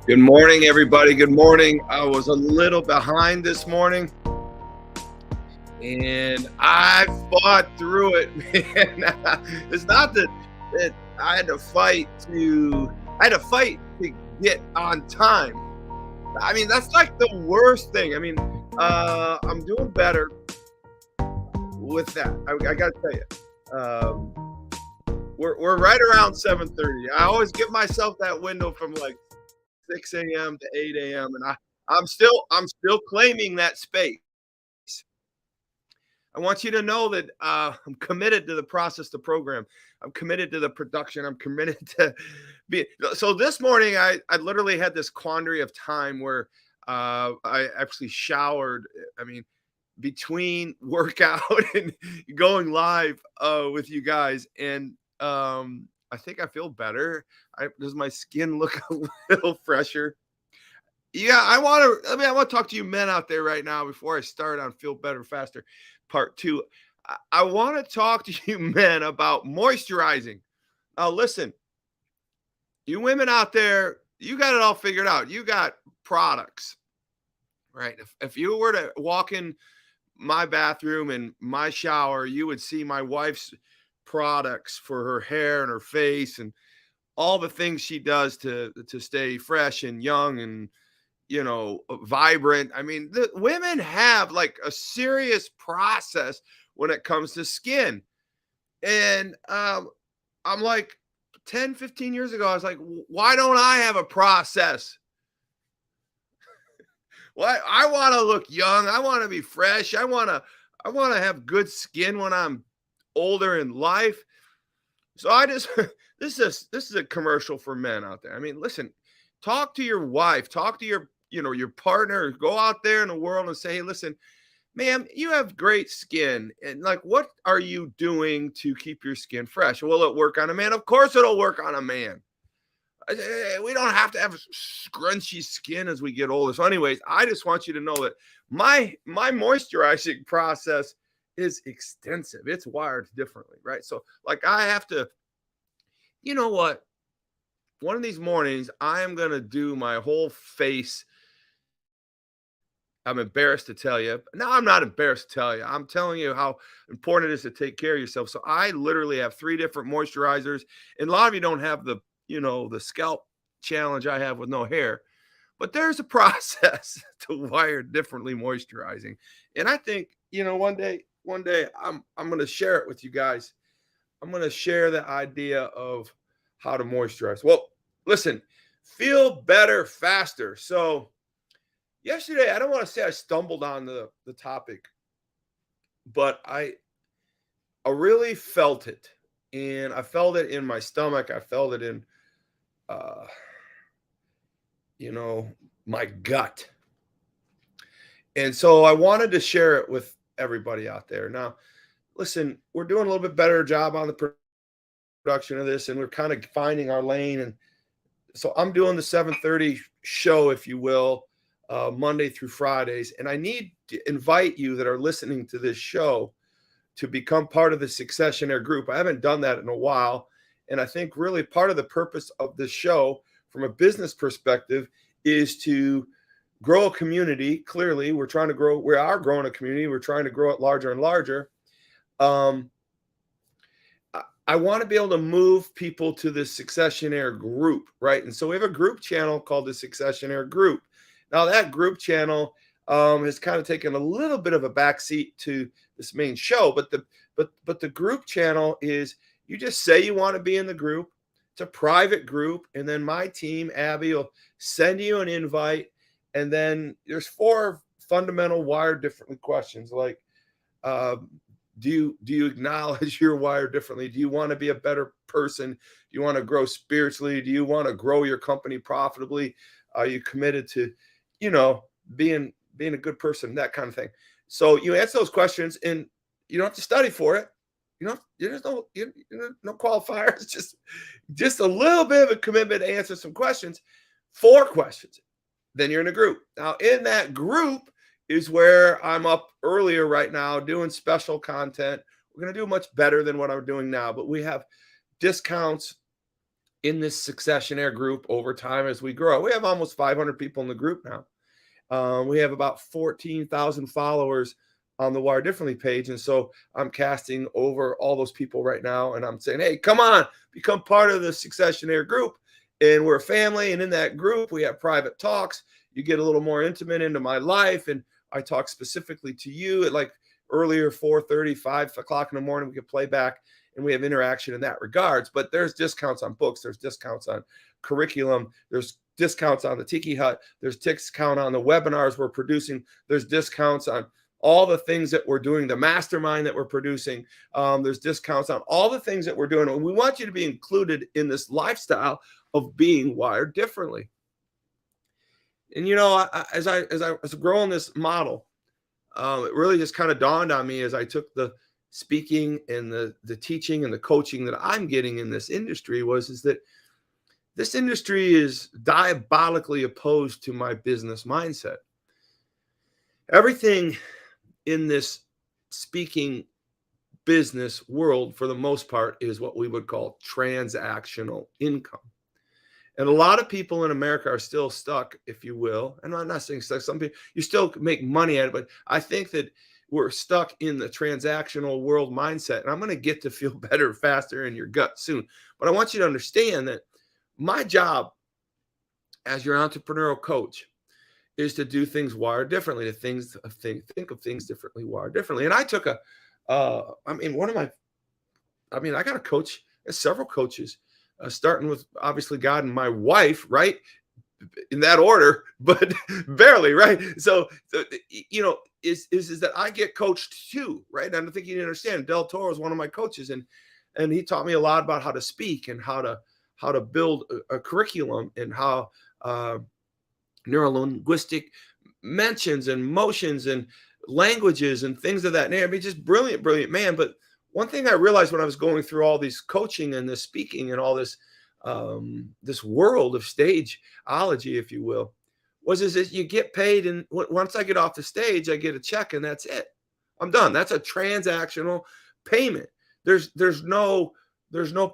Good morning, everybody. Good morning. I was a little behind this morning, and I fought through it, man. It's not that I had to fight to get on time. I mean, that's like the worst thing. I mean, I'm doing better with that. I got to tell you, we're right around 7:30. I always give myself that window from like 6 a.m. to 8 a.m. and I'm still claiming that space. I want you to know that I'm committed to the process, the program. I'm committed to the production. I'm committed to be. So this morning, I literally had this quandary of time where I actually showered. I mean, between workout and going live with you guys, and I think I feel better. Does my skin look a little fresher? Yeah, I want to talk to you men out there right now before I start on Feel Better Faster Part 2. I want to talk to you men about moisturizing. Now, listen, you women out there, you got it all figured out. You got products, right? If you were to walk in my bathroom and my shower, you would see my wife's products for her hair and her face and all the things she does to stay fresh and young and vibrant. I mean, the women have like a serious process when it comes to skin. And I'm like 10, 15 years ago, I was like, why don't I have a process? Why I want to look young. I want to be fresh. I want to have good skin when I'm older in life. So I just this is a commercial for men out there. I mean, listen, talk to your wife, talk to your partner, go out there in the world and say, hey, listen, ma'am, you have great skin. And like, what are you doing to keep your skin fresh? Will it work on a man? Of course it'll work on a man. We don't have to have scrunchy skin as we get older. So, anyways, I just want you to know that my moisturizing process is extensive. It's wired differently, right? So, like, I have to, you know what? One of these mornings, I am gonna do my whole face. I'm embarrassed to tell you. No, I'm not embarrassed to tell you. I'm telling you how important it is to take care of yourself. So I literally have 3 different moisturizers, and a lot of you don't have the scalp challenge I have with no hair. But there's a process to wire differently moisturizing. And I think, one day I'm going to share it with you guys. I'm going to share the idea of how to moisturize. Well, listen, feel better faster. So yesterday, I don't want to say I stumbled on the topic, but I really felt it. And I felt it in my stomach. I felt it in uh, my gut. And so I wanted to share it with everybody out there. Now, listen, we're doing a little bit better job on the production of this, and we're kind of finding our lane. And so I'm doing the 7:30 show, if you will, Monday through Fridays. And I need to invite you that are listening to this show to become part of the Successionaire group. I haven't done that in a while. And I think really part of the purpose of this show from a business perspective is to grow a community. Clearly, we are growing a community. We're trying to grow it larger and larger. I want to be able to move people to the Successionaire group, right? And so we have a group channel called the Successionaire group. Now that group channel has kind of taken a little bit of a backseat to this main show, but the group channel is, you just say you want to be in the group. It's a private group, and then my team, Abby, will send you an invite, and then there's 4 fundamental wired differently questions like, Do you acknowledge you're wired differently? Do you want to be a better person? Do you want to grow spiritually? Do you want to grow your company profitably? Are you committed to, you know, being a good person, that kind of thing? So you answer those questions, and you don't have to study for it. There's no qualifiers. Just a little bit of a commitment to answer some questions, 4 questions. Then you're in a group. Now, in that group is where I'm up earlier right now doing special content. We're going to do much better than what I'm doing now, but we have discounts in this Successionaire group over time as we grow. We have almost 500 people in the group now. We have about 14,000 followers on the Wire Differently page. And so I'm casting over all those people right now. And I'm saying, hey, come on, become part of the Successionaire group. And we're a family. And in that group, we have private talks. You get a little more intimate into my life. And I talk specifically to you at like earlier, 4:30, 5 o'clock in the morning. We can play back and we have interaction in that regards. But there's discounts on books. There's discounts on curriculum. There's discounts on the Tiki Hut. There's discount on the webinars we're producing. There's discounts on all the things that we're doing, the mastermind that we're producing. There's discounts on all the things that we're doing. And we want you to be included in this lifestyle of being wired differently. And, you know, as I was growing this model, it really just kind of dawned on me as I took the speaking and the teaching and the coaching that I'm getting in this industry is that this industry is diabolically opposed to my business mindset. Everything in this speaking business world, for the most part, is what we would call transactional income. And a lot of people in America are still stuck, if you will. And I'm not saying stuck. Some people, you still make money at it, but I think that we're stuck in the transactional world mindset. And I'm going to get to feel better faster in your gut soon. But I want you to understand that my job as your entrepreneurial coach is to do things wired differently, to think of things differently, wired differently. And I took I got a coach, several coaches, starting with obviously God and my wife, right? In that order, but barely, right? So you know, is that I get coached too, right? And I think you understand. Del Toro is one of my coaches, and he taught me a lot about how to speak and how to build a curriculum and how neuro-linguistic mentions and motions and languages and things of that nature. I mean, just brilliant man. But one thing I realized when I was going through all these coaching and this speaking and all this this world of stageology, if you will, is that you get paid, and once I get off the stage, I get a check, and that's it. I'm done. That's a transactional payment. There's no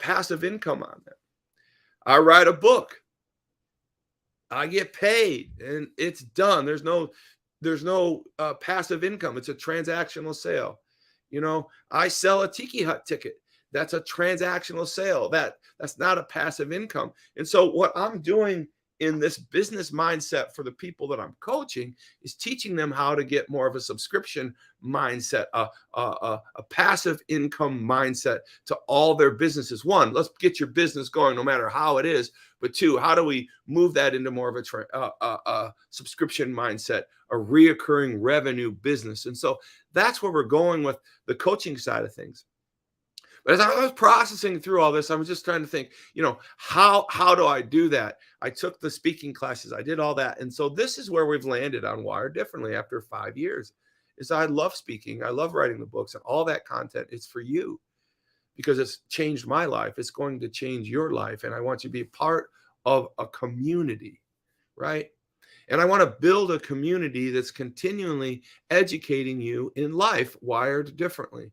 passive income on that. I write a book. I get paid, and it's done. There's no passive income. It's a transactional sale. You know, I sell a Tiki Hut ticket. That's a transactional sale. That's not a passive income. And so what I'm doing in this business mindset for the people that I'm coaching is teaching them how to get more of a subscription mindset, a passive income mindset to all their businesses. One, let's get your business going no matter how it is. But two, how do we move that into more of a subscription mindset, a reoccurring revenue business? And so that's where we're going with the coaching side of things. But as I was processing through all this, I was just trying to think, you know, how do I do that? I took the speaking classes, I did all that. And so this is where we've landed on Wired Differently after 5 years. Is I love speaking. I love writing the books, and all that content is for you because it's changed my life. It's going to change your life. And I want you to be part of a community, right? And I want to build a community that's continually educating you in life, wired differently.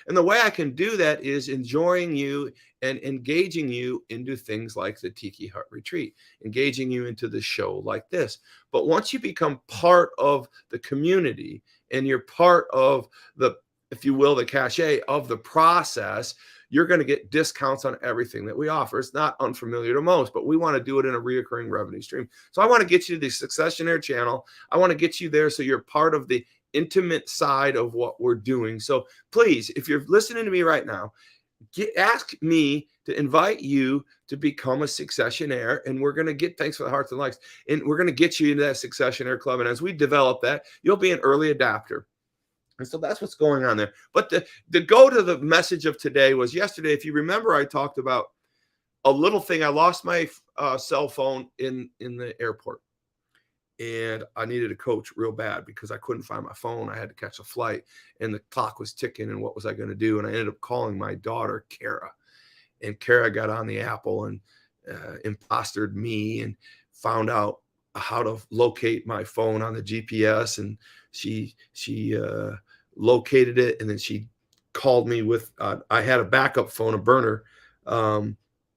And the way I can do that is enjoying you and engaging you into things like the Tiki Hut retreat, engaging you into the show like this. But once you become part of the community and you're part of the, if you will, the cachet of the process, you're going to get discounts on everything that we offer. It's not unfamiliar to most, but we want to do it in a reoccurring revenue stream. So I want to get you to the Successionaire channel. I want to get you there so you're part of the intimate side of what we're doing. So please, if you're listening to me right now, ask me to invite you to become a Successionaire, and we're going to get, thanks for the hearts and likes, and we're going to get you into that Successionaire club. And as we develop that, you'll be an early adopter. And so that's what's going on there. But to go to the message of today was yesterday. If you remember, I talked about a little thing. I lost my cell phone in the airport, and I needed a coach real bad because I couldn't find my phone. I had to catch a flight, and the clock was ticking. And what was I going to do? And I ended up calling my daughter, Kara, and Kara got on the Apple and impostered me and found out how to locate my phone on the GPS, and she located it, and then she called me with I had a backup phone, a burner,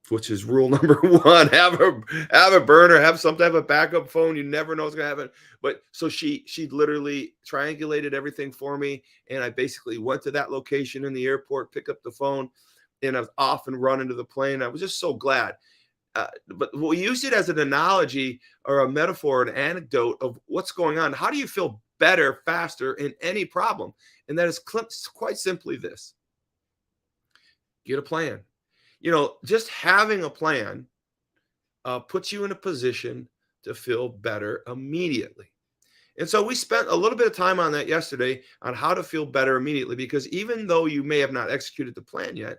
which is rule number one: have a burner, have some type of backup phone. You never know what's gonna happen. But so she literally triangulated everything for me, and I basically went to that location in the airport, pick up the phone, and I was off and running to the plane. I was just so glad. But we use it as an analogy or a metaphor, an anecdote of what's going on. How do you feel better, faster in any problem? And that is quite simply this: get a plan. Just having a plan puts you in a position to feel better immediately. And so we spent a little bit of time on that yesterday on how to feel better immediately, because even though you may have not executed the plan yet,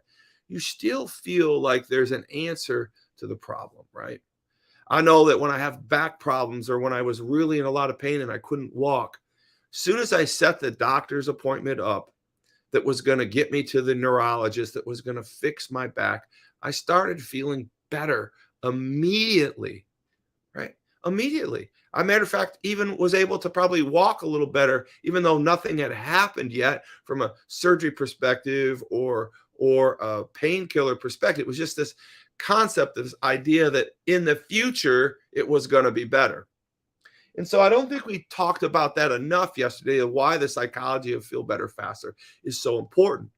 you still feel like there's an answer to the problem, right? I know that when I have back problems or when I was really in a lot of pain and I couldn't walk, soon as I set the doctor's appointment up that was going to get me to the neurologist that was going to fix my back, I started feeling better immediately, right? Immediately. As a matter of fact, even was able to probably walk a little better, even though nothing had happened yet from a surgery perspective or a painkiller perspective. It was just this concept, this idea that in the future it was going to be better. And so I don't think we talked about that enough yesterday, of why the psychology of feel better faster is so important.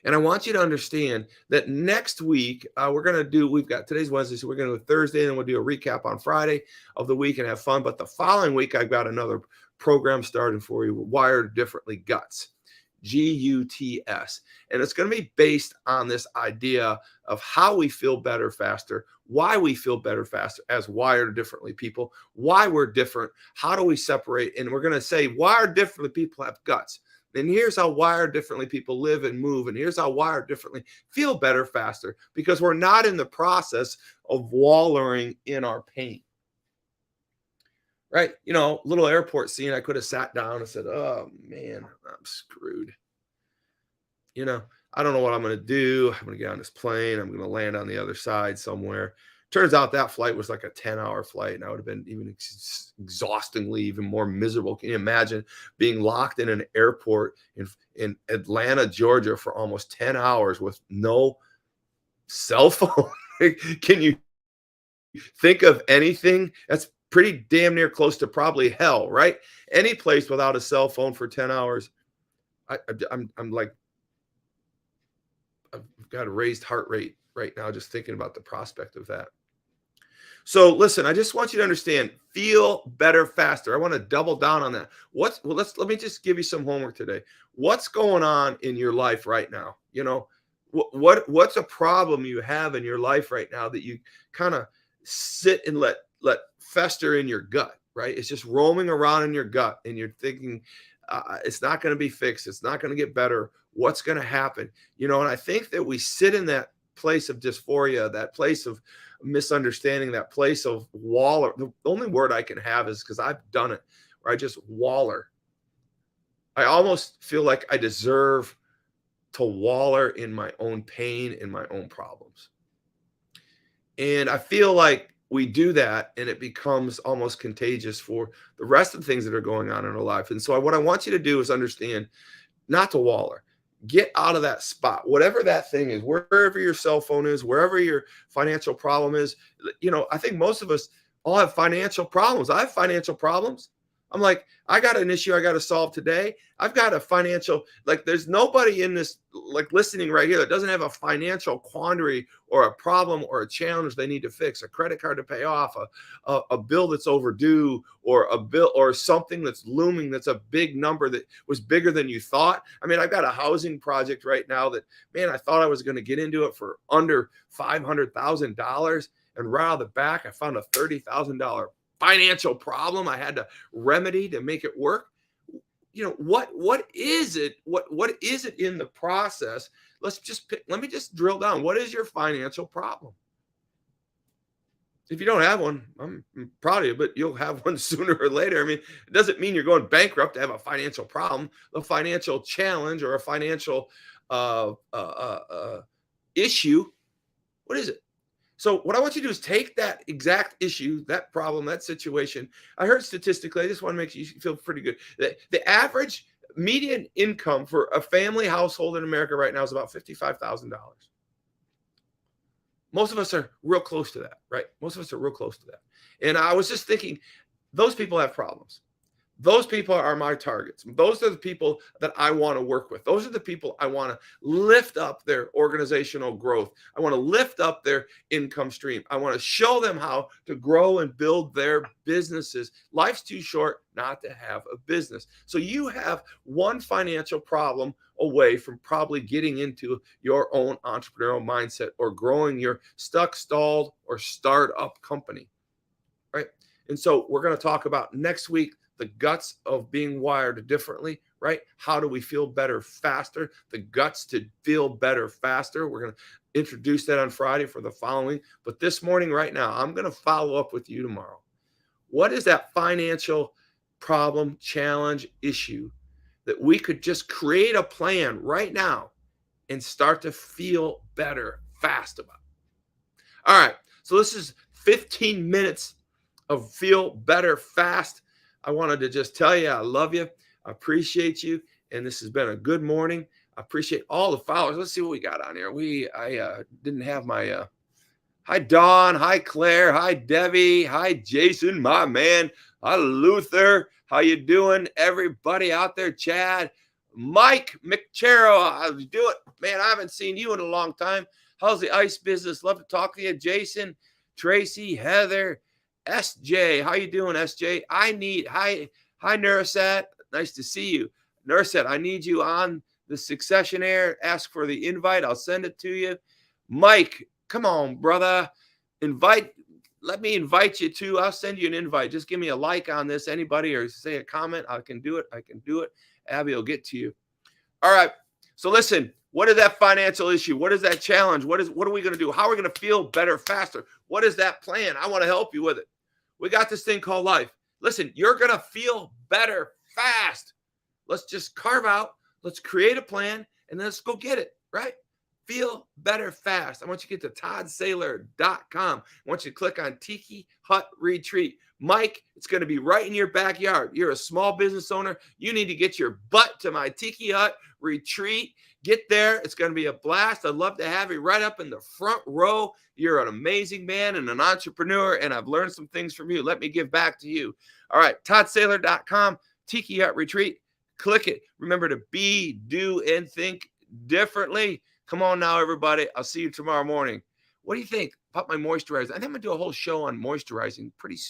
And I want you to understand that next week, we've got today's Wednesday, so we're going to do Thursday, and we'll do a recap on Friday of the week and have fun. But the following week, I've got another program starting for you, Wired Differently Guts, GUTS. And it's going to be based on this idea of how we feel better faster, why we feel better faster as wired differently people, why we're different, how do we separate. And we're going to say wired differently people have guts. And here's how wired differently people live and move. And here's how wired differently feel better faster, because we're not in the process of wallowing in our pain. Right? Little airport scene, I could have sat down and said, oh man, I'm screwed. I don't know what I'm going to do. I'm going to get on this plane. I'm going to land on the other side somewhere. Turns out that flight was like a 10-hour flight, and I would have been even exhaustingly, even more miserable. Can you imagine being locked in an airport in Atlanta, Georgia for almost 10 hours with no cell phone? Can you think of anything that's pretty damn near close to probably hell, right? Any place without a cell phone for 10 hours. I'm like, I've got a raised heart rate right now just thinking about the prospect of that. So listen, I just want you to understand, feel better faster. I want to double down on that. Let me just give you some homework today. What's going on in your life right now? What's a problem you have in your life right now that you kind of sit and let fester in your gut, right? It's just roaming around in your gut, and you're thinking it's not going to be fixed. It's not going to get better. What's going to happen? And I think that we sit in that place of dysphoria, that place of misunderstanding, that place of waller. The only word I can have is, because I've done it, where I just waller. I almost feel like I deserve to waller in my own pain, in my own problems. And I feel like we do that, and it becomes almost contagious for the rest of the things that are going on in our life. And so what I want you to do is understand not to waller. Get out of that spot, whatever that thing is, wherever your cell phone is, wherever your financial problem is. I think most of us all have financial problems. I have financial problems. I'm like, I got an issue I got to solve today. I've got a financial, there's nobody in this, listening right here that doesn't have a financial quandary or a problem or a challenge they need to fix, a credit card to pay off, a bill that's overdue, or a bill or something that's looming, that's a big number that was bigger than you thought. I mean, I've got a housing project right now that, man, I thought I was going to get into it for under $500,000. And right out of the back, I found a $30,000 financial problem I had to remedy to make it work. what is it? What is it in the process? Let me just drill down. What is your financial problem? If you don't have one, I'm proud of you, but you'll have one sooner or later. I mean, it doesn't mean you're going bankrupt to have a financial problem, a financial challenge, or a financial issue. What is it? So, what I want you to do is take that exact issue, that problem, that situation. I heard statistically, I just want to make you feel pretty good. The average median income for a family household in America right now is about $55,000. Most of us are real close to that, right? Most of us are real close to that. And I was just thinking, those people have problems. Those people are my targets. Those are the people that I want to work with. Those are the people I want to lift up their organizational growth. I want to lift up their income stream. I want to show them how to grow and build their businesses. Life's too short not to have a business. So you have one financial problem away from probably getting into your own entrepreneurial mindset or growing your stuck, stalled, or startup company, right? And so we're going to talk about next week the guts of being wired differently, right? How do we feel better faster? The guts to feel better faster. We're going to introduce that on Friday for the following. But this morning, right now, I'm going to follow up with you tomorrow. What is that financial problem, challenge, issue that we could just create a plan right now and start to feel better fast about? All right. So this is 15 minutes of feel better fast. I wanted to just tell you I love you. I appreciate you. And this has been a good morning. I appreciate all the followers. Let's see what we got on here. I didn't have my hi Dawn, hi Claire, hi Debbie, hi Jason, my man, hi Luther. How you doing? Everybody out there, Chad, Mike McCharrow, how's you doing? Man, I haven't seen you in a long time. How's the ice business? Love to talk to you. Jason, Tracy, Heather, SJ, how you doing, SJ? Hi Nursat, nice to see you. Nursat, I need you on the Succession Air. Ask for the invite. I'll send it to you. Mike, come on, brother. Let me invite you too. I'll send you an invite. Just give me a like on this, anybody, or say a comment. I can do it. Abby will get to you. All right. So listen, what is that financial issue? What is that challenge? What are we going to do? How are we going to feel better faster? What is that plan? I want to help you with it. We got this thing called life. Listen, you're going to feel better fast. Let's just carve out, let's create a plan, and let's go get it, right? Feel better fast. I want you to get to toddsaylor.com. I want you to click on Tiki Hut Retreat. Mike, it's going to be right in your backyard. You're a small business owner. You need to get your butt to my Tiki Hut Retreat. Get there. It's going to be a blast. I'd love to have you right up in the front row. You're an amazing man and an entrepreneur, and I've learned some things from you. Let me give back to you. All right, toddsaylor.com, Tiki Hut Retreat. Click it. Remember to be, do, and think differently. Come on now, everybody. I'll see you tomorrow morning. What do you think about my moisturizer? I think I'm going to do a whole show on moisturizing pretty soon.